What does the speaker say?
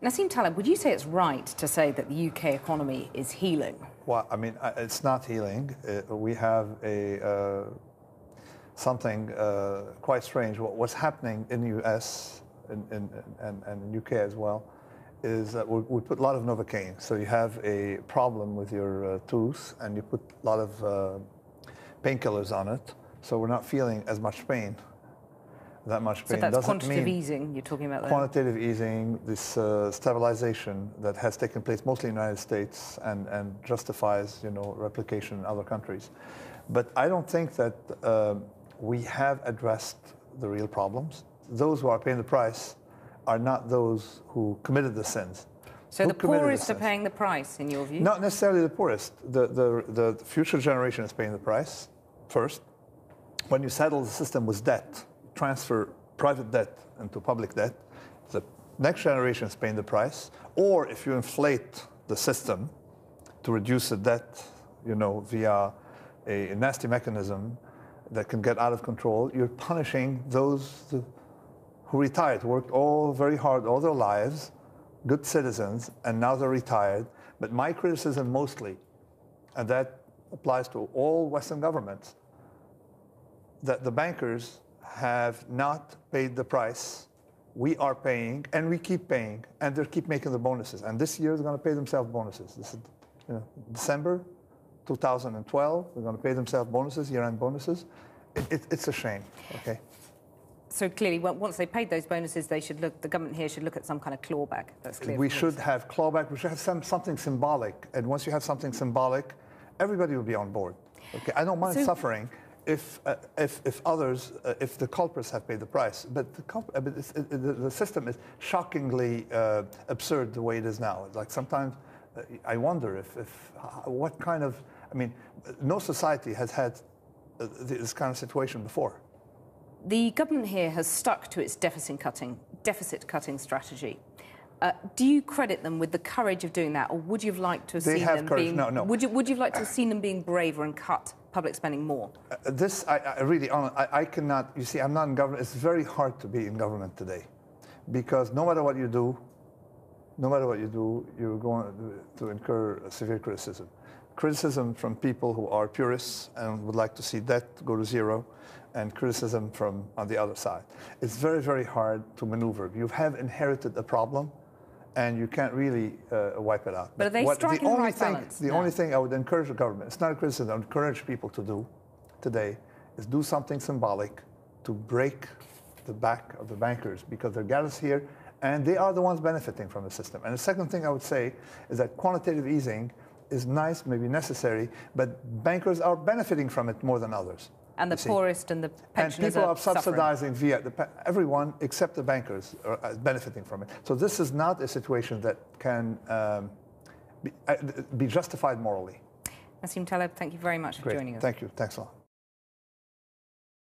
NassemTaleb, would you say it's right to say that the UK economy is healing? Well, I mean, it's not healing. We have something quite strange. What's happening in the US and the UK as well is that we put a lot of Novocaine. So you have a problem with your tooth and you put a lot of painkillers on it. So we're not feeling as much pain. That much pain. So that's quantitative easing you're talking about there? Quantitative easing, this stabilization that has taken place mostly in the United States and justifies, replication in other countries. But I don't think that we have addressed the real problems. Those who are paying the price are not those who committed the sins. So the poorest are paying the price, in your view? Not necessarily the poorest. The future generation is paying the price first. When you settle the system with debt, transfer private debt into public debt, the next generation is paying the price. Or if you inflate the system to reduce the debt, via a nasty mechanism that can get out of control, you're punishing those who retired, who worked very hard all their lives, good citizens, and now they're retired. But my criticism mostly, and that applies to all Western governments, that the bankers have not paid the price. We are paying, and we keep paying, and they keep making the bonuses. And this year, they're going to pay themselves bonuses. This is, December 2012, they're going to pay themselves bonuses, year-end bonuses. It's a shame, okay? So clearly, once they paid those bonuses, the government here should look at some kind of clawback. That's clear. We should have clawback. We should have something symbolic. And once you have something symbolic, everybody will be on board. Okay, I don't mind suffering if the culprits have paid the price. But the system is shockingly absurd the way it is now. Like sometimes I wonder what kind of, no society has had this kind of situation before. The government here has stuck to its deficit cutting strategy. Do you credit them with the courage of doing that, or would you have liked to have seen them being? No. Would you have liked to have seen them being braver and cut public spending more? I really, I cannot. You see, I'm not in government. It's very hard to be in government today, because no matter what you do, you're going to incur severe criticism. Criticism from people who are purists and would like to see debt go to zero, and criticism from on the other side. It's very, very hard to maneuver. You have inherited a problem, and you can't really wipe it out. But are they striking the right balance? The only thing I would encourage the government, it's not a criticism, I would encourage people to do today, is do something symbolic to break the back of the bankers, because they're got us here, and they are the ones benefiting from the system. And the second thing I would say is that quantitative easing is nice, maybe necessary, but bankers are benefiting from it more than others. And the poorest and the pensioners are subsidizing via everyone except the bankers are benefiting from it. So this is not a situation that can be justified morally. NassemTaleb, thank you very much for joining us. Thank you. Thanks a lot.